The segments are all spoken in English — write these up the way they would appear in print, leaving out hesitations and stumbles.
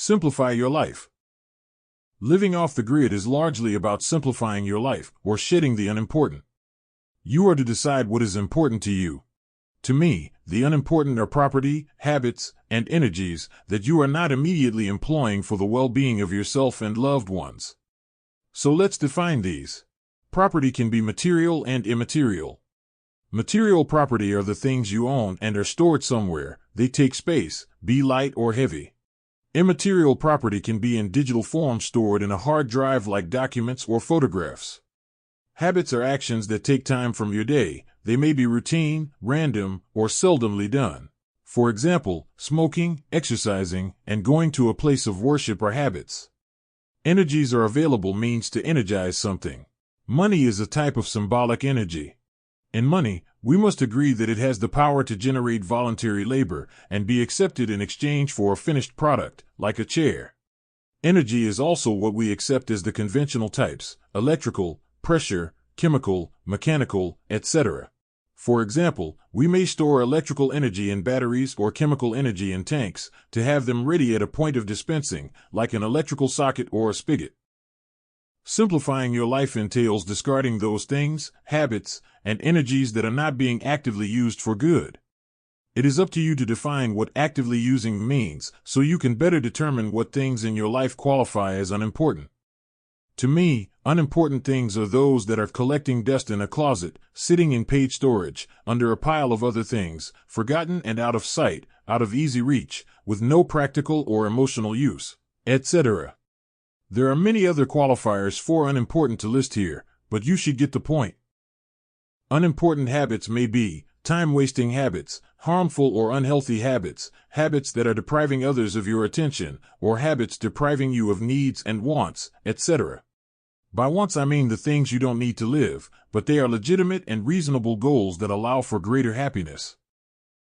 Simplify your life. Living off the grid is largely about simplifying your life or shedding the unimportant. You are to decide what is important to you. To me, the unimportant are property, habits, and energies that you are not immediately employing for the well-being of yourself and loved ones. So let's define these. Property can be material and immaterial. Material property are the things you own and are stored somewhere. They take space, be light or heavy. Immaterial property can be in digital form stored in a hard drive like documents or photographs. Habits are actions that take time from your day. They may be routine, random, or seldomly done. For example, smoking, exercising, and going to a place of worship are habits. Energies are available means to energize something. Money is a type of symbolic energy. In money, we must agree that it has the power to generate voluntary labor and be accepted in exchange for a finished product, like a chair. Energy is also what we accept as the conventional types: electrical, pressure, chemical, mechanical, etc. For example, we may store electrical energy in batteries or chemical energy in tanks to have them ready at a point of dispensing, like an electrical socket or a spigot. Simplifying your life entails discarding those things, habits, and energies that are not being actively used for good. It is up to you to define what actively using means so you can better determine what things in your life qualify as unimportant. To me, unimportant things are those that are collecting dust in a closet, sitting in page storage, under a pile of other things, forgotten and out of sight, out of easy reach, with no practical or emotional use, etc. There are many other qualifiers for unimportant to list here, but you should get the point. Unimportant habits may be time-wasting habits, harmful or unhealthy habits, habits that are depriving others of your attention, or habits depriving you of needs and wants, etc. By wants I mean the things you don't need to live, but they are legitimate and reasonable goals that allow for greater happiness.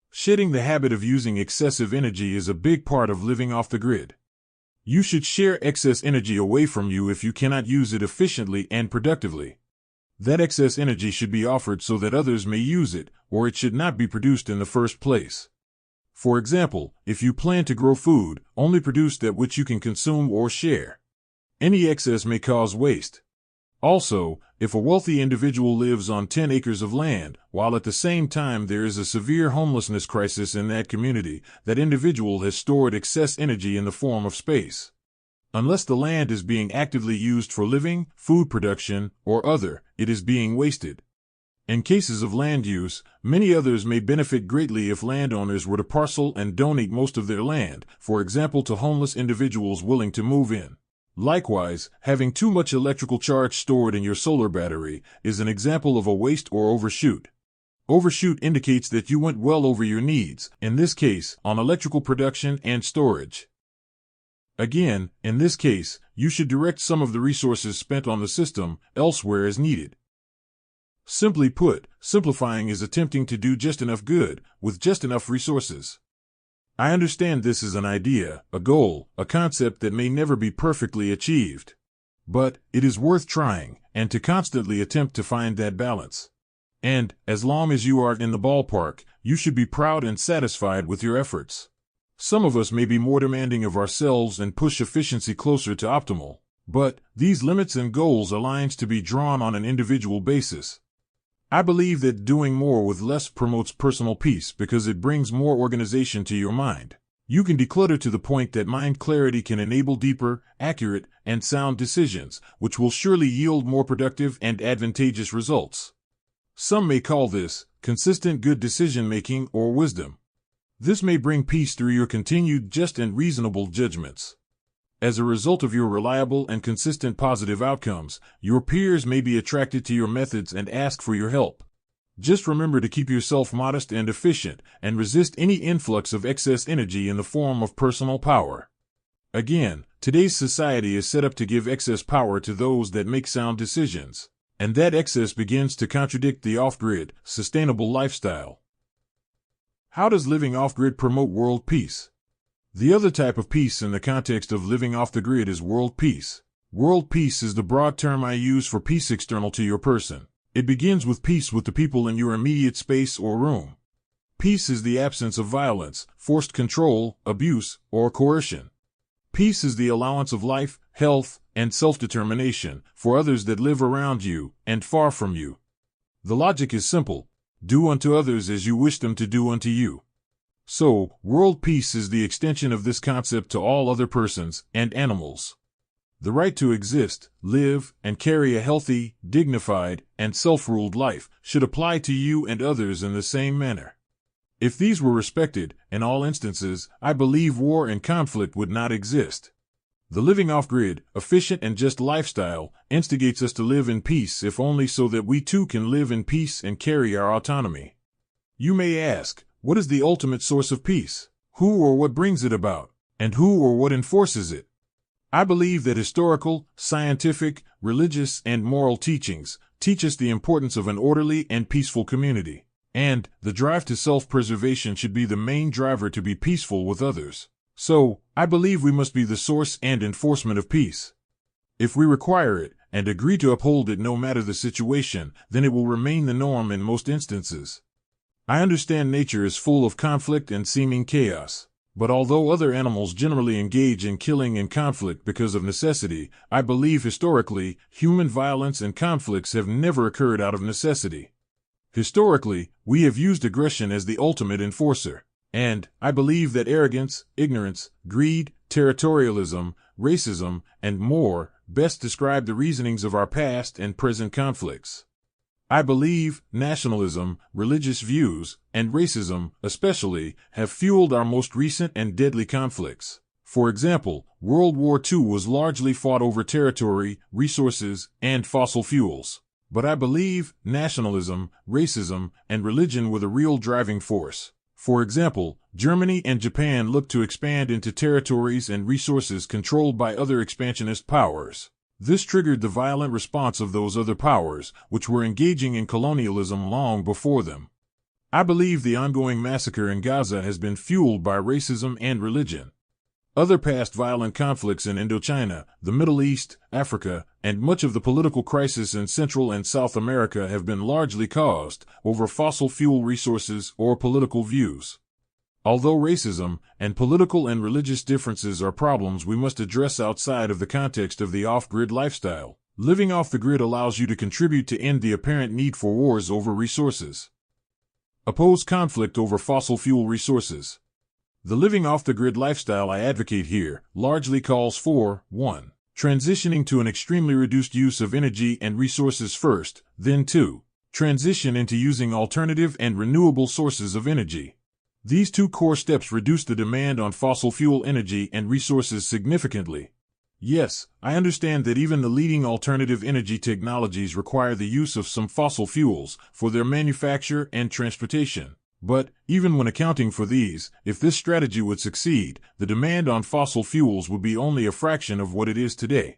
Shedding the habit of using excessive energy is a big part of living off the grid. You should share excess energy away from you if you cannot use it efficiently and productively. That excess energy should be offered so that others may use it, or it should not be produced in the first place. For example, if you plan to grow food, only produce that which you can consume or share. Any excess may cause waste. Also, if a wealthy individual lives on 10 acres of land, while at the same time there is a severe homelessness crisis in that community, that individual has stored excess energy in the form of space. Unless the land is being actively used for living, food production, or other, it is being wasted. In cases of land use, many others may benefit greatly if landowners were to parcel and donate most of their land, for example to homeless individuals willing to move in. Likewise, having too much electrical charge stored in your solar battery is an example of a waste or overshoot. Overshoot indicates that you went well over your needs, in this case, on electrical production and storage. Again, in this case, you should direct some of the resources spent on the system elsewhere as needed. Simply put, simplifying is attempting to do just enough good, with just enough resources. I understand this is an idea, a goal, a concept that may never be perfectly achieved. But it is worth trying, and to constantly attempt to find that balance. And, as long as you are in the ballpark, you should be proud and satisfied with your efforts. Some of us may be more demanding of ourselves and push efficiency closer to optimal, but these limits and goals are lines to be drawn on an individual basis. I believe that doing more with less promotes personal peace because it brings more organization to your mind. You can declutter to the point that mind clarity can enable deeper, accurate, and sound decisions, which will surely yield more productive and advantageous results. Some may call this consistent good decision-making or wisdom. This may bring peace through your continued just and reasonable judgments. As a result of your reliable and consistent positive outcomes, your peers may be attracted to your methods and ask for your help. Just remember to keep yourself modest and efficient, and resist any influx of excess energy in the form of personal power. Again, today's society is set up to give excess power to those that make sound decisions, and that excess begins to contradict the off-grid, sustainable lifestyle. How does living off-grid promote world peace? The other type of peace in the context of living off the grid is world peace. World peace is the broad term I use for peace external to your person. It begins with peace with the people in your immediate space or room. Peace is the absence of violence, forced control, abuse, or coercion. Peace is the allowance of life, health, and self-determination for others that live around you and far from you. The logic is simple. Do unto others as you wish them to do unto you. So, world peace is the extension of this concept to all other persons and animals. The right to exist, live, and carry a healthy, dignified, and self-ruled life should apply to you and others in the same manner. If these were respected, in all instances, I believe war and conflict would not exist. The living off-grid, efficient and just lifestyle instigates us to live in peace, if only so that we too can live in peace and carry our autonomy. You may ask, what is the ultimate source of peace? Who or what brings it about? And who or what enforces it? I believe that historical, scientific, religious, and moral teachings teach us the importance of an orderly and peaceful community. And the drive to self-preservation should be the main driver to be peaceful with others. So, I believe we must be the source and enforcement of peace. If we require it, and agree to uphold it no matter the situation, then it will remain the norm in most instances. I understand nature is full of conflict and seeming chaos. But although other animals generally engage in killing and conflict because of necessity, I believe historically, human violence and conflicts have never occurred out of necessity. Historically, we have used aggression as the ultimate enforcer. And I believe that arrogance, ignorance, greed, territorialism, racism, and more best describe the reasonings of our past and present conflicts. I believe nationalism, religious views, and racism, especially, have fueled our most recent and deadly conflicts. For example, World War II was largely fought over territory, resources, and fossil fuels. But I believe nationalism, racism, and religion were the real driving force. For example, Germany and Japan looked to expand into territories and resources controlled by other expansionist powers. This triggered the violent response of those other powers, which were engaging in colonialism long before them. I believe the ongoing massacre in Gaza has been fueled by racism and religion. Other past violent conflicts in Indochina, the Middle East, Africa, and much of the political crisis in Central and South America have been largely caused over fossil fuel resources or political views. Although racism and political and religious differences are problems we must address outside of the context of the off-grid lifestyle, living off the grid allows you to contribute to end the apparent need for wars over resources. Oppose conflict over fossil fuel resources. The living off-the-grid lifestyle I advocate here largely calls for 1. Transitioning to an extremely reduced use of energy and resources first, then 2. Transition into using alternative and renewable sources of energy. These two core steps reduce the demand on fossil fuel energy and resources significantly. Yes, I understand that even the leading alternative energy technologies require the use of some fossil fuels for their manufacture and transportation. But, even when accounting for these, if this strategy would succeed, the demand on fossil fuels would be only a fraction of what it is today.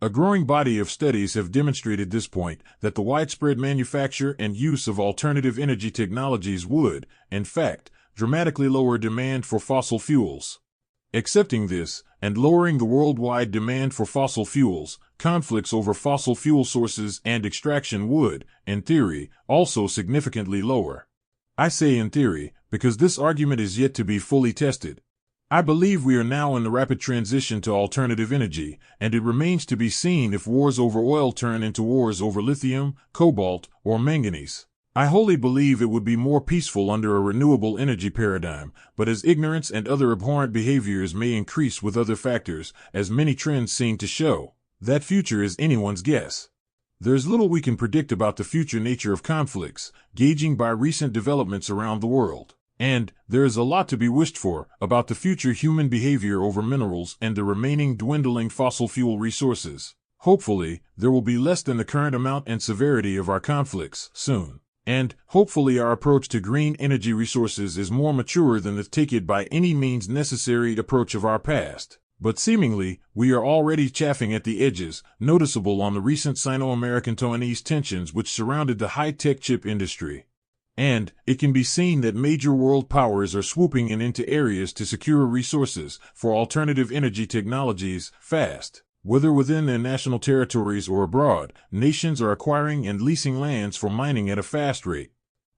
A growing body of studies have demonstrated this point, that the widespread manufacture and use of alternative energy technologies would, in fact, dramatically lower demand for fossil fuels. Accepting this, and lowering the worldwide demand for fossil fuels, conflicts over fossil fuel sources and extraction would, in theory, also significantly lower. I say in theory, because this argument is yet to be fully tested. I believe we are now in the rapid transition to alternative energy, and it remains to be seen if wars over oil turn into wars over lithium, cobalt, or manganese. I wholly believe it would be more peaceful under a renewable energy paradigm, but as ignorance and other abhorrent behaviors may increase with other factors, as many trends seem to show, that future is anyone's guess. There's little we can predict about the future nature of conflicts, gauging by recent developments around the world. And there is a lot to be wished for about the future human behavior over minerals and the remaining dwindling fossil fuel resources. Hopefully, there will be less than the current amount and severity of our conflicts soon. And, hopefully our approach to green energy resources is more mature than the take it by any means necessary approach of our past. But seemingly, we are already chafing at the edges, noticeable on the recent Sino-American-Taiwanese tensions which surrounded the high-tech chip industry. And, it can be seen that major world powers are swooping in into areas to secure resources for alternative energy technologies fast. Whether within their national territories or abroad, nations are acquiring and leasing lands for mining at a fast rate.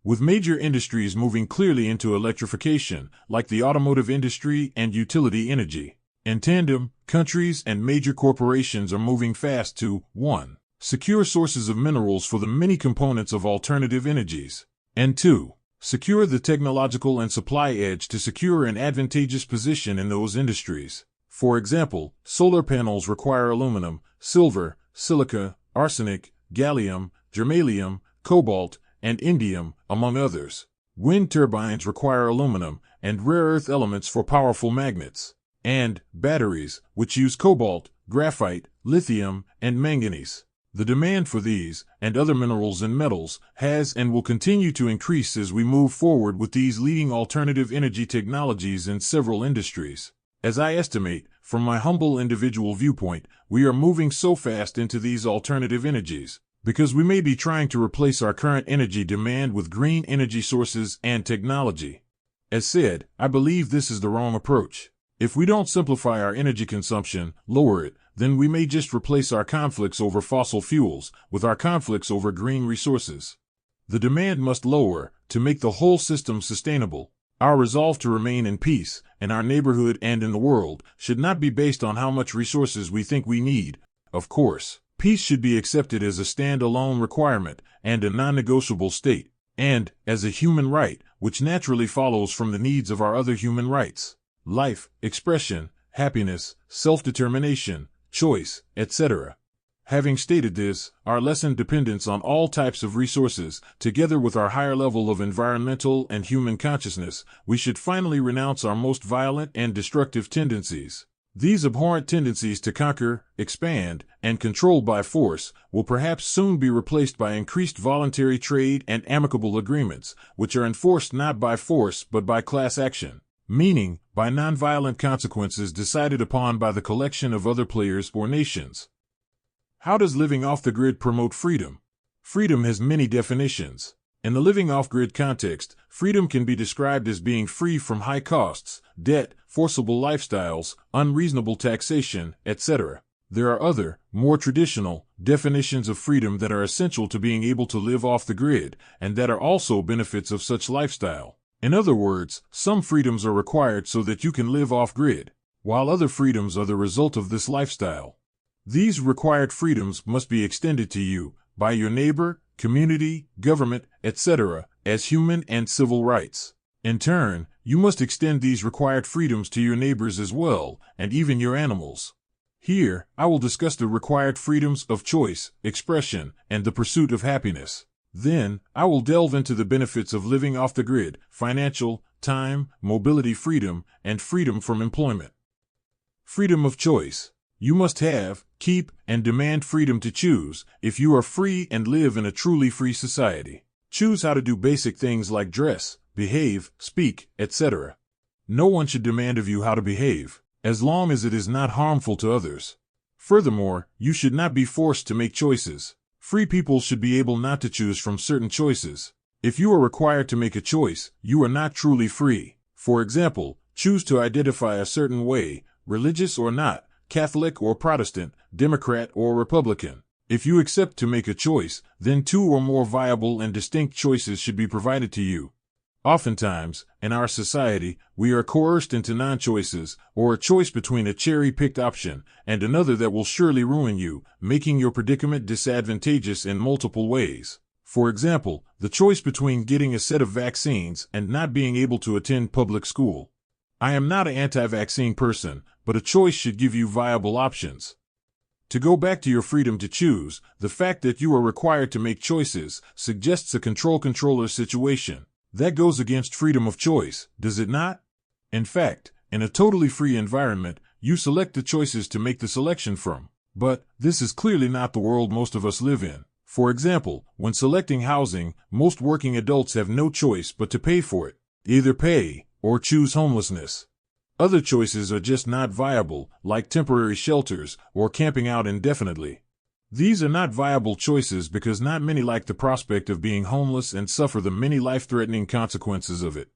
With major industries moving clearly into electrification, like the automotive industry and utility energy. In tandem, countries and major corporations are moving fast to 1. Secure sources of minerals for the many components of alternative energies, and 2. Secure the technological and supply edge to secure an advantageous position in those industries. For example, solar panels require aluminum, silver, silica, arsenic, gallium, germanium, cobalt, and indium, among others. Wind turbines require aluminum and rare earth elements for powerful magnets. And batteries, which use cobalt, graphite, lithium, and manganese. The demand for these and other minerals and metals has and will continue to increase as we move forward with these leading alternative energy technologies in several industries. As I estimate, from my humble individual viewpoint, we are moving so fast into these alternative energies because we may be trying to replace our current energy demand with green energy sources and technology. As said, I believe this is the wrong approach. If we don't simplify our energy consumption, lower it, then we may just replace our conflicts over fossil fuels with our conflicts over green resources. The demand must lower to make the whole system sustainable. Our resolve to remain in peace in our neighborhood and in the world should not be based on how much resources we think we need. Of course, peace should be accepted as a stand-alone requirement and a non-negotiable state, and as a human right, which naturally follows from the needs of our other human rights. Life, expression, happiness, self-determination, choice, etc. Having stated this, our lessened dependence on all types of resources, together with our higher level of environmental and human consciousness, we should finally renounce our most violent and destructive tendencies. These abhorrent tendencies to conquer, expand, and control by force will perhaps soon be replaced by increased voluntary trade and amicable agreements, which are enforced not by force but by class action. Meaning, by nonviolent consequences decided upon by the collection of other players or nations. How does living off the grid promote freedom? Freedom has many definitions. In the living off-grid context, freedom can be described as being free from high costs, debt, forcible lifestyles, unreasonable taxation, etc. There are other, more traditional, definitions of freedom that are essential to being able to live off the grid, and that are also benefits of such lifestyle. In other words, some freedoms are required so that you can live off-grid, while other freedoms are the result of this lifestyle. These required freedoms must be extended to you by your neighbor, community, government, etc., as human and civil rights. In turn, you must extend these required freedoms to your neighbors as well, and even your animals. Here, I will discuss the required freedoms of choice, expression, and the pursuit of happiness. Then, I will delve into the benefits of living off the grid: financial, time, mobility freedom, and freedom from employment. Freedom of choice. You must have, keep, and demand freedom to choose if you are free and live in a truly free society. Choose how to do basic things like dress, behave, speak, etc. No one should demand of you how to behave, as long as it is not harmful to others. Furthermore, you should not be forced to make choices. Free people should be able not to choose from certain choices. If you are required to make a choice, you are not truly free. For example, choose to identify a certain way, religious or not, Catholic or Protestant, Democrat or Republican. If you accept to make a choice, then two or more viable and distinct choices should be provided to you. Oftentimes, in our society, we are coerced into non-choices, or a choice between a cherry-picked option and another that will surely ruin you, making your predicament disadvantageous in multiple ways. For example, the choice between getting a set of vaccines and not being able to attend public school. I am not an anti-vaccine person, but a choice should give you viable options. To go back to your freedom to choose, the fact that you are required to make choices suggests a control-controller situation. That goes against freedom of choice, does it not? In fact, in a totally free environment, you select the choices to make the selection from. But this is clearly not the world most of us live in. For example, when selecting housing, most working adults have no choice but to pay for it. Either pay or choose homelessness. Other choices are just not viable, like temporary shelters or camping out indefinitely. These are not viable choices because not many like the prospect of being homeless and suffer the many life-threatening consequences of it.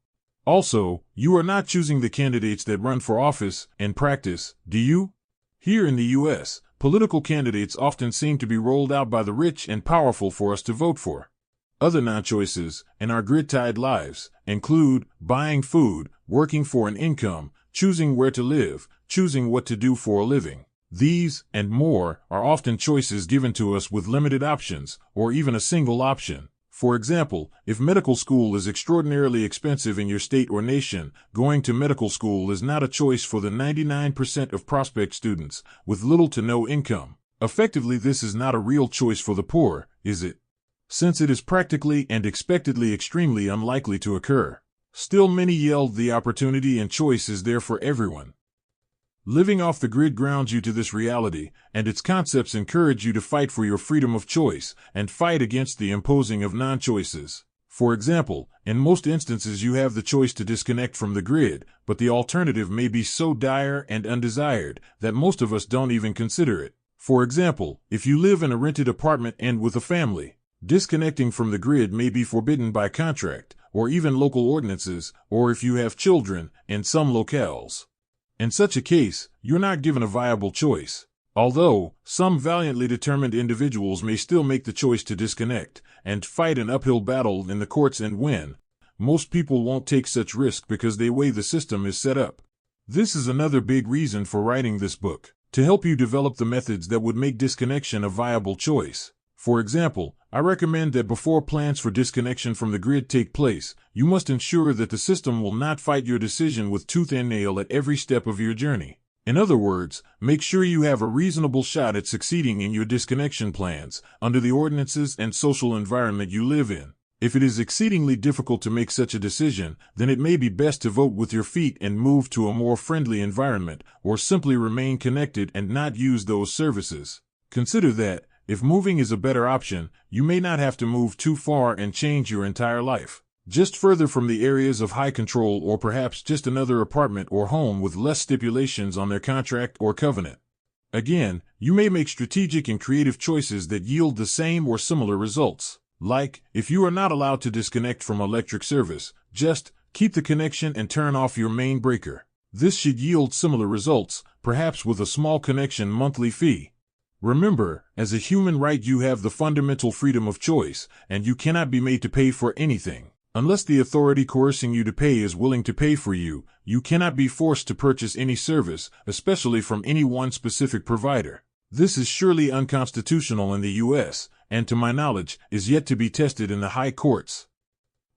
Also, you are not choosing the candidates that run for office in practice, do you? Here in the U.S., political candidates often seem to be rolled out by the rich and powerful for us to vote for. Other non-choices in our grid-tied lives include buying food, working for an income, choosing where to live, choosing what to do for a living. These, and more, are often choices given to us with limited options, or even a single option. For example, if medical school is extraordinarily expensive in your state or nation, going to medical school is not a choice for the 99% of prospect students with little to no income. Effectively, this is not a real choice for the poor, is it? Since it is practically and expectedly extremely unlikely to occur. Still, many yelled the opportunity and choice is there for everyone. Living off the grid grounds you to this reality, and its concepts encourage you to fight for your freedom of choice and fight against the imposing of non-choices. For example, in most instances you have the choice to disconnect from the grid, but the alternative may be so dire and undesired that most of us don't even consider it. For example, if you live in a rented apartment and with a family, disconnecting from the grid may be forbidden by contract, or even local ordinances, or if you have children, in some locales. In such a case, you're not given a viable choice. Although, some valiantly determined individuals may still make the choice to disconnect and fight an uphill battle in the courts and win, most people won't take such risk because the way the system is set up. This is another big reason for writing this book, to help you develop the methods that would make disconnection a viable choice. For example, I recommend that before plans for disconnection from the grid take place, you must ensure that the system will not fight your decision with tooth and nail at every step of your journey. In other words, make sure you have a reasonable shot at succeeding in your disconnection plans under the ordinances and social environment you live in. If it is exceedingly difficult to make such a decision, then it may be best to vote with your feet and move to a more friendly environment, or simply remain connected and not use those services. Consider that, if moving is a better option, you may not have to move too far and change your entire life. Just further from the areas of high control, or perhaps just another apartment or home with less stipulations on their contract or covenant. Again, you may make strategic and creative choices that yield the same or similar results. Like, if you are not allowed to disconnect from electric service, just keep the connection and turn off your main breaker. This should yield similar results, perhaps with a small connection monthly fee. Remember, as a human right you have the fundamental freedom of choice, and you cannot be made to pay for anything. Unless the authority coercing you to pay is willing to pay for you, you cannot be forced to purchase any service, especially from any one specific provider. This is surely unconstitutional in the U.S., and to my knowledge, is yet to be tested in the high courts.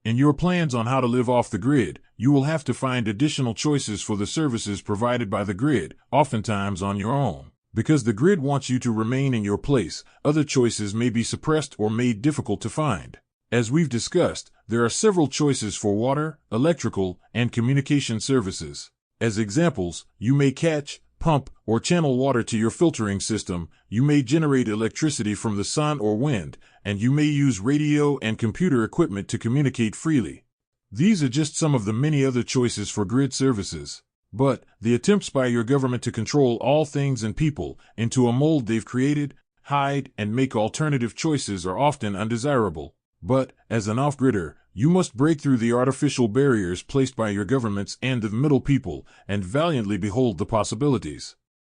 In your plans on how to live off the grid, you will have to find additional choices for the services provided by the grid, oftentimes on your own. Because the grid wants you to remain in your place, other choices may be suppressed or made difficult to find. As we've discussed, there are several choices for water, electrical, and communication services. As examples, you may catch, pump, or channel water to your filtering system, you may generate electricity from the sun or wind, and you may use radio and computer equipment to communicate freely. These are just some of the many other choices for grid services. But the attempts by your government to control all things and people into a mold they've created, hide, and make alternative choices are often undesirable. But, as an off-gridder, you must break through the artificial barriers placed by your governments and the middle people, and valiantly behold the possibilities.